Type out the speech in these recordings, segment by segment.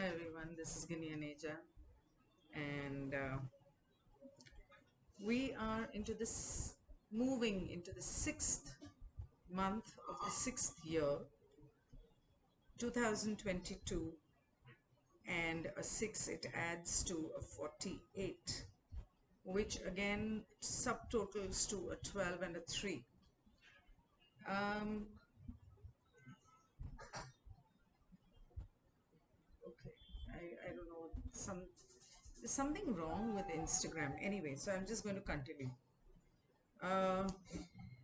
Hi everyone, this is Ginni Aneja, and we are moving into the sixth month of the sixth year, 2022, and a 6 it adds to a 48, which again subtotals to a 12 and a 3. Um, okay, I don't know, there's something wrong with Instagram. Anyway, so I'm just going to continue. Uh,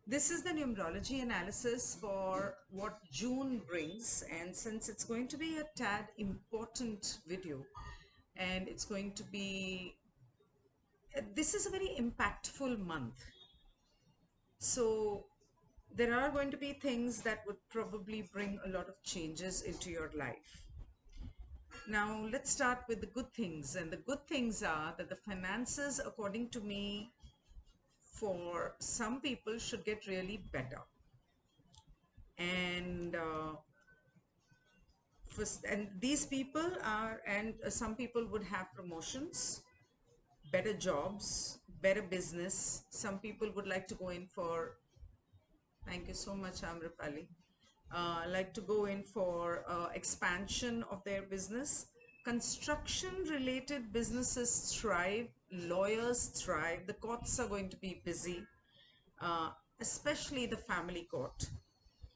This is the numerology analysis for what June brings, and since it's going to be a tad important video, and it's going to be, this is a very impactful month. So there are going to be things that would probably bring a lot of changes into your life. Now let's start with the good things, and the good things are that the finances, according to me, for some people should get really better. And and these people are, and some people would have promotions, better jobs, better business. Some people would like to go in for, thank you so much, Amrapali, like to go in for expansion of their business. Construction related businesses thrive, lawyers thrive, the courts are going to be busy, uh, especially the family court.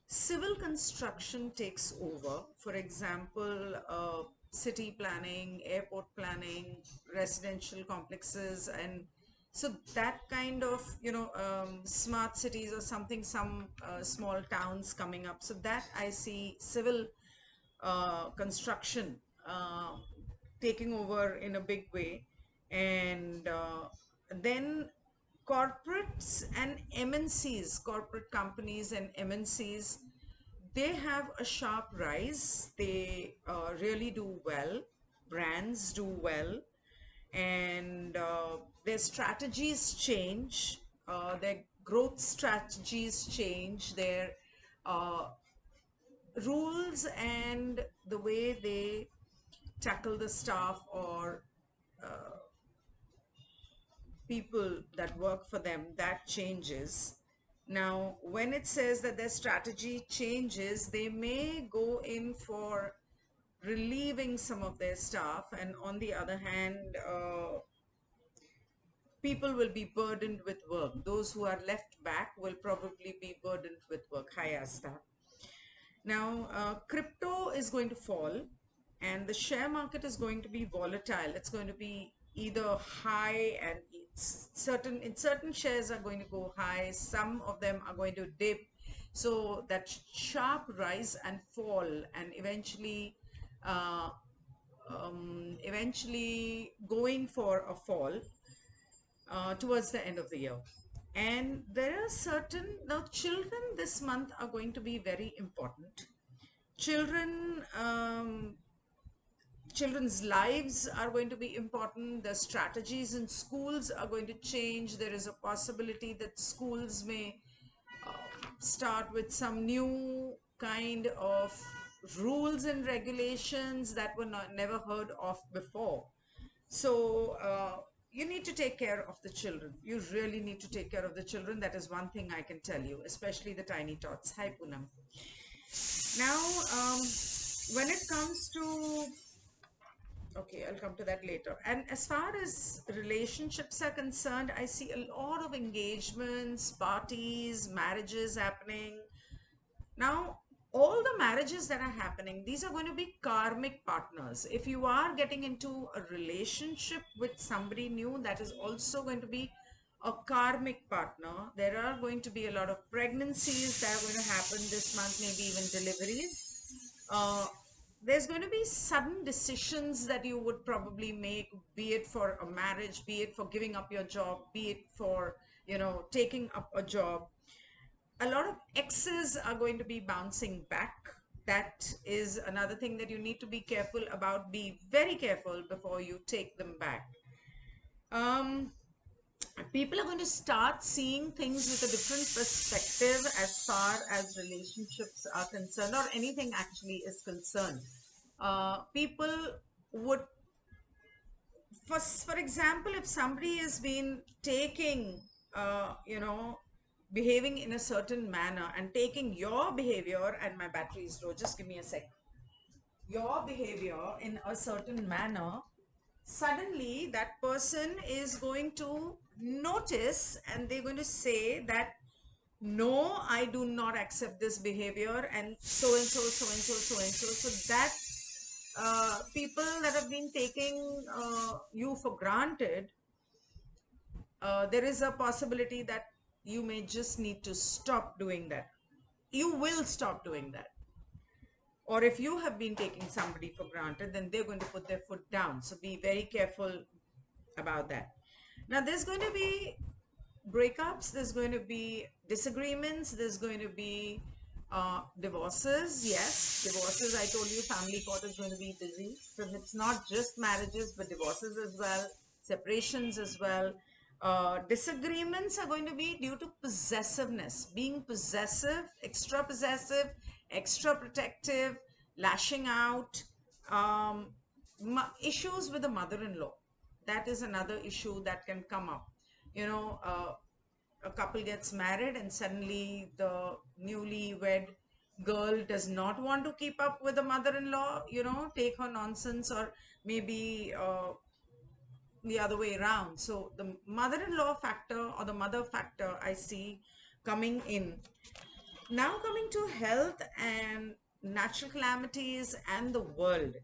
Civil construction takes over. For example, city planning, airport planning, residential complexes, and so that kind of, smart cities or something, some small towns coming up. So that I see civil construction uh, taking over in a big way. And then corporates and MNCs, corporate companies and MNCs, they have a sharp rise. They really do well. Brands do well, and their strategies change. Their growth strategies change. Their uh, rules and the way they tackle the staff or people that work for them, that changes. Now, when it says that their strategy changes, they may go in for relieving some of their staff, and on the other hand, people will be burdened with work. Those who are left back will probably be burdened with work. Hi, Asta. Now, crypto is going to fall, and the share market is going to be volatile. It's going to be either high, and certain shares are going to go high. Some of them are going to dip. So that sharp rise and fall, and uh, eventually going for a fall towards the end of the year. And there are certain, now children this month are going to be very important. Children, children's lives are going to be important. The strategies in schools are going to change. There is a possibility that schools may start with some new kind of rules and regulations that were never heard of before. So you need to take care of the children. You really need to take care of the children. That is one thing I can tell you, especially the tiny tots. Hi, Poonam. Now, when it comes to, okay, I'll come to that later. And as far as relationships are concerned, I see a lot of engagements, parties, marriages happening. Now, all the marriages that are happening, these are going to be karmic partners. If you are getting into a relationship with somebody new, that is also going to be a karmic partner. There are going to be a lot of pregnancies that are going to happen this month, maybe even deliveries. There's going to be sudden decisions that you would probably make, be it for a marriage, be it for giving up your job, be it for, taking up a job. A lot of exes are going to be bouncing back. That is another thing that you need to be careful about. Be very careful before you take them back. Um, People are going to start seeing things with a different perspective as far as relationships are concerned, or anything actually is concerned. People would, for example, if somebody has been taking, behaving in a certain manner and taking your behavior, and my battery is low, just give me a sec, your behavior in a certain manner, suddenly that person is going to notice and they're going to say that no, I do not accept this behavior, and so and so, so and so, so and so. So that people that have been taking you for granted, there is a possibility that you may just need to stop doing that. You will stop doing that. Or if you have been taking somebody for granted, then they're going to put their foot down. So be very careful about that. Now, there's going to be breakups, there's going to be disagreements, there's going to be divorces. Yes, divorces. I told you family court is going to be busy. So it's not just marriages, but divorces as well, separations as well. Disagreements are going to be due to possessiveness, being possessive, extra protective, lashing out, um, issues with the mother-in-law. That is another issue that can come up. You know, a couple gets married and suddenly the newly wed girl does not want to keep up with the mother-in-law, take her nonsense, or maybe the other way around. So the mother-in-law factor or the mother factor I see coming in. Now coming to health and natural calamities and the world.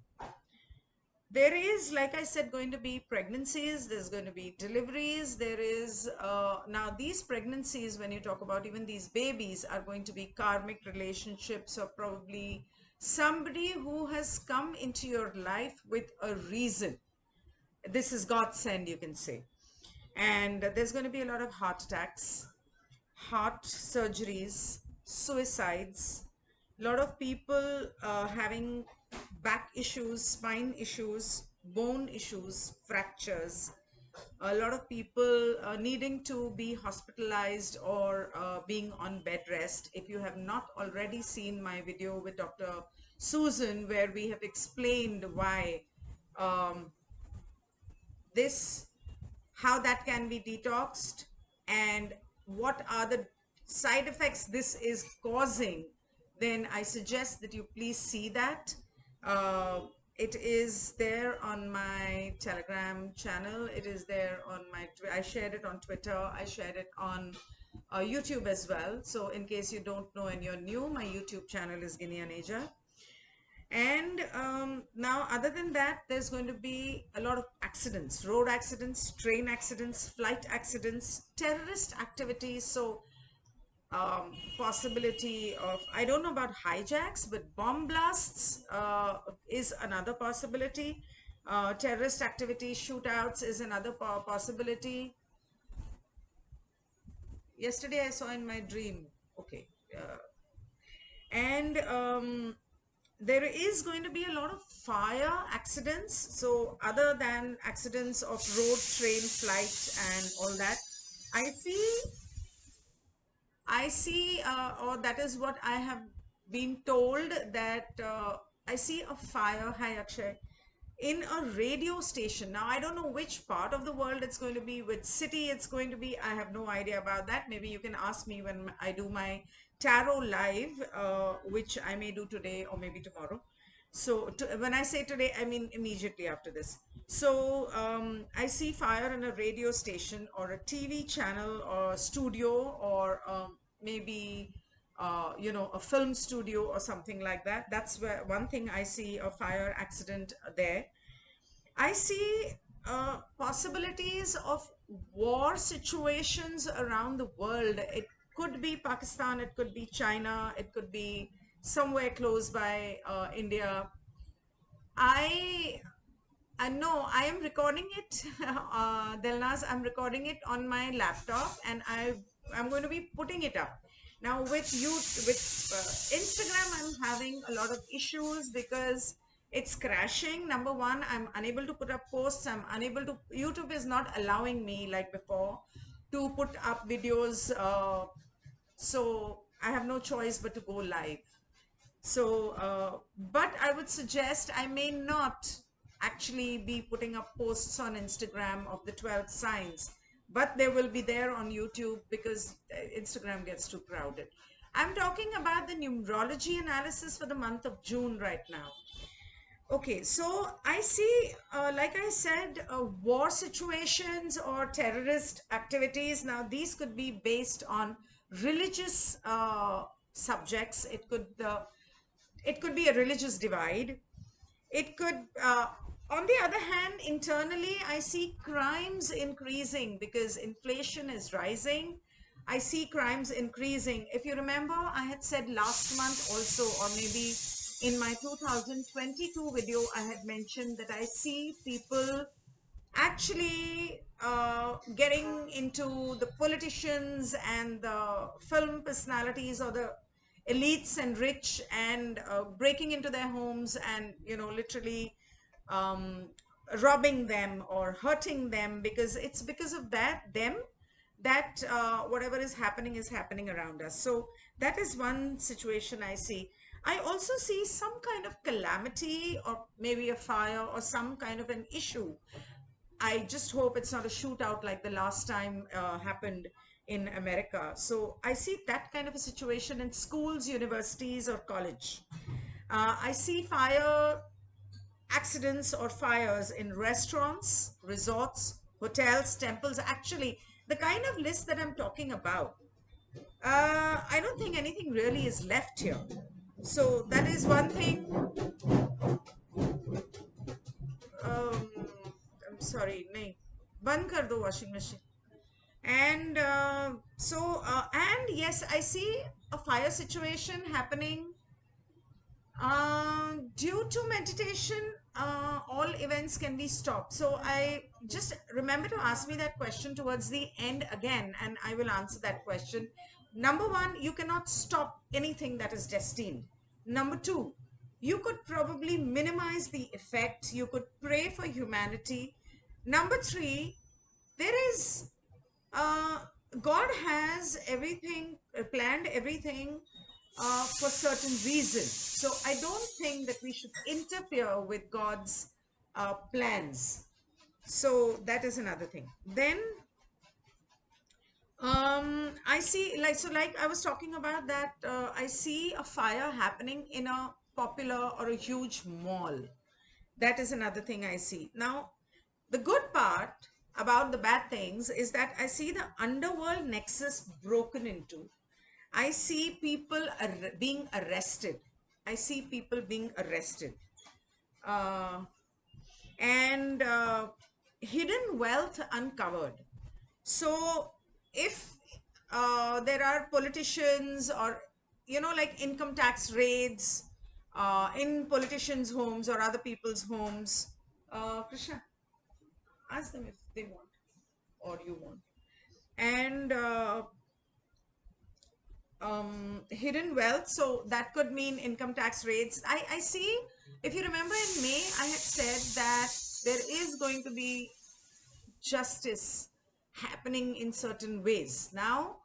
There is, like I said, going to be pregnancies, there's going to be deliveries, there is, now these pregnancies, when you talk about even these babies, are going to be karmic relationships, or probably somebody who has come into your life with a reason. This is God send, you can say. And there's going to be a lot of heart attacks, heart surgeries, suicides, a lot of people having back issues, spine issues, bone issues, fractures, a lot of people needing to be hospitalized or being on bed rest. If you have not already seen my video with Dr. Susan, where we have explained why um, this, how that can be detoxed, and what are the side effects this is causing, then I suggest that you please see that. It is there on my Telegram channel. It is there on my, I shared it on Twitter. I shared it on YouTube as well. So in case you don't know and you're new, my YouTube channel is Ginni Aneja. And now, other than that, there's going to be a lot of accidents, road accidents, train accidents, flight accidents, terrorist activities. So possibility of, I don't know about hijacks, but bomb blasts is another possibility. Terrorist activity, shootouts is another possibility. Yesterday I saw in my dream. Okay. And there is going to be a lot of fire accidents. So other than accidents of road, train, flight, and all that, I see, or that is what I have been told, that I see a fire, hi Akshay, in a radio station. Now, I don't know which part of the world it's going to be, which city it's going to be. I have no idea about that. Maybe you can ask me when I do my tarot live, which I may do today or maybe tomorrow. So when I say today, I mean immediately after this. So I see fire in a radio station or a TV channel or studio, or maybe a film studio or something like that. That's where one thing I see, a fire accident there. I see possibilities of war situations around the world. It could be Pakistan, it could be China, it could be somewhere close by India. I no, I am recording it, Delnaz. I'm recording it on my laptop, and I'm going to be putting it up. Now with you, with Instagram, I'm having a lot of issues because it's crashing. Number one, I'm unable to put up posts. I'm unable to. YouTube is not allowing me like before to put up videos. So I have no choice but to go live. So, but I would suggest, actually be putting up posts on Instagram of the 12 signs, but they will be there on YouTube because Instagram gets too crowded. I'm talking about the numerology analysis for the month of June right now. Okay, so I see, like I said, war situations or terrorist activities. Now, these could be based on religious subjects. It could be a religious divide. It could, on the other hand, internally, I see crimes increasing because inflation is rising. I see crimes increasing. If you remember, I had said last month also, or maybe in my 2022 video, I had mentioned that I see people actually getting into the politicians and the film personalities or the elites and rich and breaking into their homes and literally um, robbing them or hurting them, because it's because of that whatever is happening around us. So that is one situation I see. I also see some kind of calamity or maybe a fire or some kind of an issue. I just hope it's not a shootout like the last time happened in America. So I see that kind of a situation in schools, universities, or college. I see fire accidents or fires in restaurants, resorts, hotels, temples. Actually, the kind of list that I'm talking about, I don't think anything really is left here. So that is one thing. Um, I'm sorry, nahi. बंद कर दो washing machine. And and yes, I see a fire situation happening due to meditation. All events can be stopped. So I just remember to ask me that question towards the end again, and I will answer that question. Number one, you cannot stop anything that is destined. Number two, you could probably minimize the effect. You could pray for humanity. Number three, there is uh, God has everything planned everything for certain reason. So I don't think that we should interfere with God's plans. So that is another thing. Then I see, like I was talking about that, I see a fire happening in a popular or a huge mall. That is another thing I see. Now, the good part about the bad things is that I see the underworld nexus broken into. I see people being arrested. I see people being arrested. Uh, and hidden wealth uncovered. So if there are politicians or, like income tax raids in politicians' homes or other people's homes, Krishna, ask them if they want or you want. And hidden wealth, so that could mean income tax rates. I see, if you remember in May, I had said that there is going to be justice happening in certain ways. Now,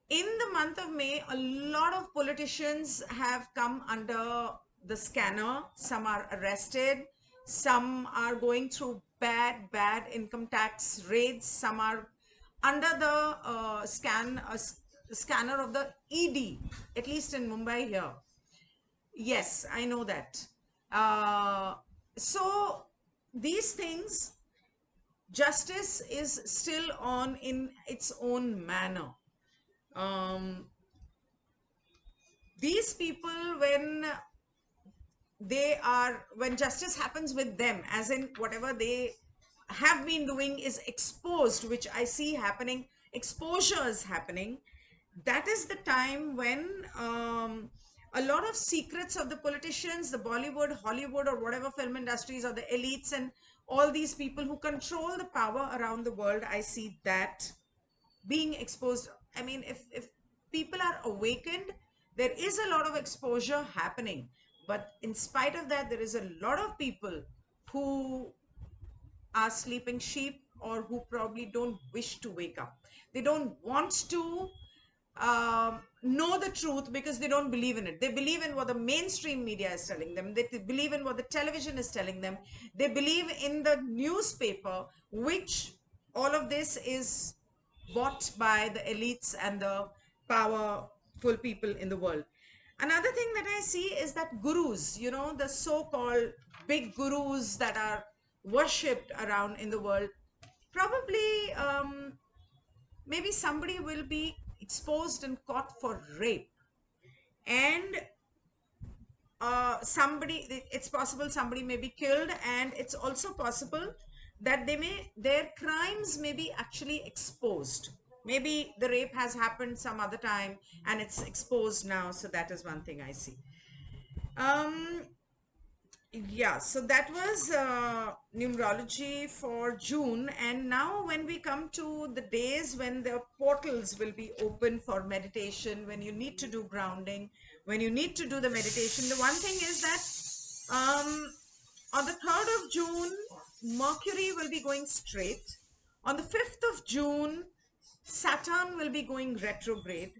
in the month of May, a lot of politicians have come under the scanner. Some are arrested, some are going through bad income tax raids, some are under the scanner of the ED, at least in Mumbai here. Yes, I know that. Uh, so these things, justice is still on in its own manner. Um, these people, when justice happens with them, as in whatever they have been doing is exposed, which I see happening, exposure is happening, that is the time when a lot of secrets of the politicians, the Bollywood, Hollywood, or whatever film industries, or the elites and all these people who control the power around the world, I see that being exposed. I mean, if people are awakened, there is a lot of exposure happening. But in spite of that, there is a lot of people who are sleeping sheep or who probably don't wish to wake up. They don't want to. know the truth because they don't believe in it. They believe in what the mainstream media is telling them. They believe in what the television is telling them. They believe in the newspaper, which all of this is bought by the elites and the powerful people in the world. Another thing that I see is that gurus, you know, the so-called big gurus that are worshipped around in the world, probably maybe somebody will be exposed and caught for rape, and it's possible somebody may be killed, and it's also possible that their crimes may be actually exposed. Maybe the rape has happened some other time and it's exposed now. So that is one thing I see. um Yeah, so that was numerology for June. And now, when we come to the days when the portals will be open for meditation, when you need to do grounding, when you need to do the meditation, the one thing is that on the 3rd of June, Mercury will be going straight. On the 5th of June, Saturn will be going retrograde.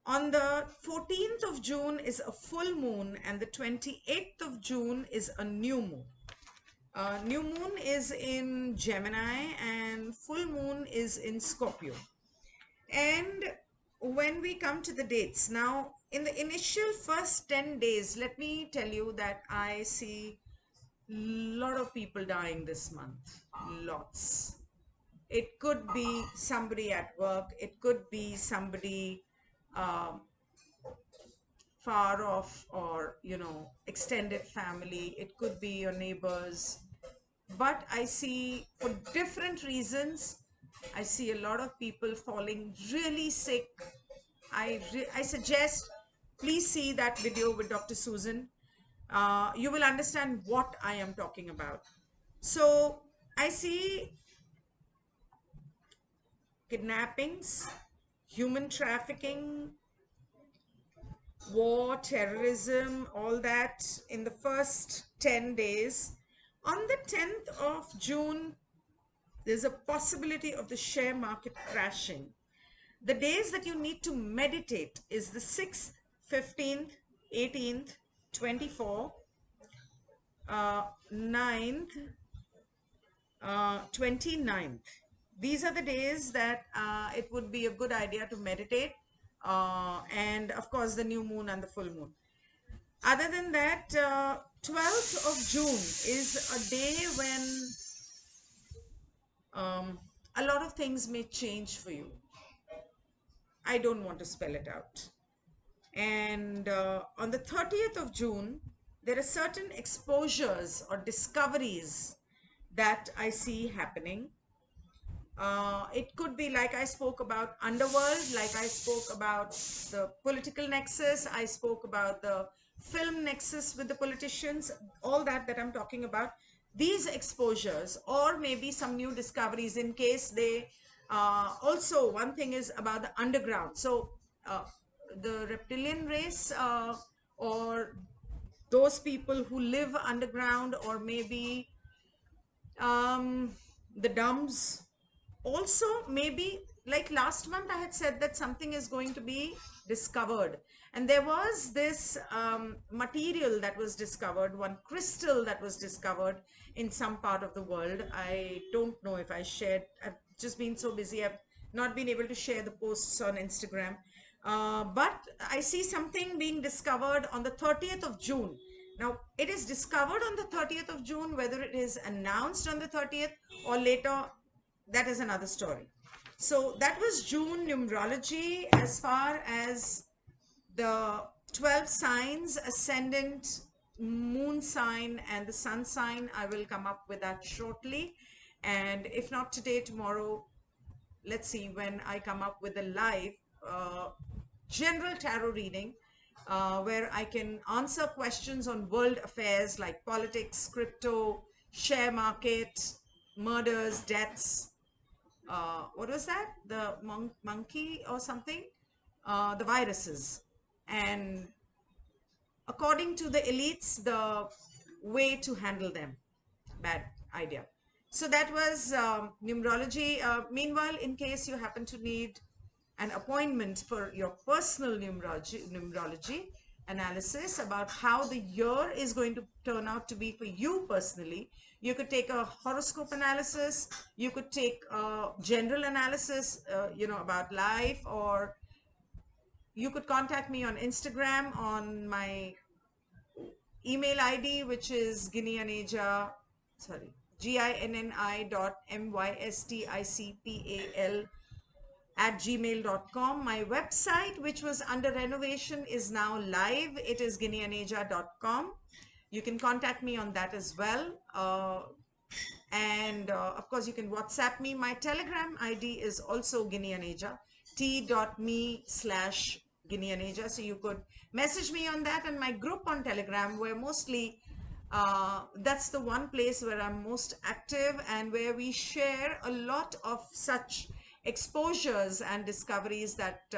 On the 14th of June is a full moon, and the 28th of June is a new moon. New moon is in Gemini and full moon is in Scorpio. And when we come to the dates, now in the initial first 10 days, let me tell you that I see a lot of people dying this month. Lots. It could be somebody at work, it could be somebody um, far off, or you know, extended family. It could be your neighbors. But I see, for different reasons, I see a lot of people falling really sick. I suggest, please see that video with Dr. Susan. You will understand what I am talking about. So I see kidnappings, human trafficking, war, terrorism, all that in the first 10 days. On the 10th of June, there's a possibility of the share market crashing. The days that you need to meditate is the 6th, 15th, 18th, 24th, 9th, 29th. These are the days that it would be a good idea to meditate. And of course, the new moon and the full moon. Other than that, 12th of June is a day when a lot of things may change for you. I don't want to spell it out. And on the 30th of June, there are certain exposures or discoveries that I see happening. It could be, like I spoke about underworld, like I spoke about the political nexus, I spoke about the film nexus with the politicians, all that I'm talking about. These exposures, or maybe some new discoveries, in case they also, one thing is about the underground. So the reptilian race, or those people who live underground, or maybe the dumbs. Also, maybe, like last month I had said that something is going to be discovered, and there was this material that was discovered, one crystal that was discovered in some part of the world. I don't know if I shared. I've just been so busy, I've not been able to share the posts on Instagram. But I see something being discovered on the 30th of June. Now, it is discovered on the 30th of June. Whether it is announced on the 30th or later, that is another story. So that was June numerology. As far as the 12 signs, ascendant, moon sign, and the sun sign, I will come up with that shortly. And if not today, tomorrow, let's see when I come up with a live general tarot reading, where I can answer questions on world affairs like politics, crypto, share market, murders, deaths. What was that? The monkey or something? The viruses. And according to the elites, the way to handle them. Bad idea. So that was numerology. Meanwhile, in case you happen to need an appointment for your personal numerology analysis about how the year is going to turn out to be for you personally. You could take a horoscope analysis, you could take a general analysis, about life, or you could contact me on Instagram on my email ID, which is Ginni Aneja, sorry, GINNI.MYSTICPAL @gmail.com. My website, which was under renovation, is now live. It is ginnianeja.com. You can contact me on that as well. And of course, you can WhatsApp me. My Telegram ID is also Ginni Aneja, t.me/Ginni Aneja. So you could message me on that. And my group on Telegram, where mostly that's the one place where I'm most active and where we share a lot of such exposures and discoveries that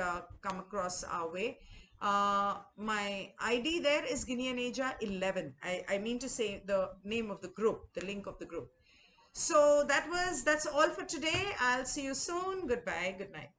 come across our way. My ID there is Ginni Aneja 11. I mean to say the name of the group, the link of the group. So that's all for today. I'll see you soon. Goodbye. Good night.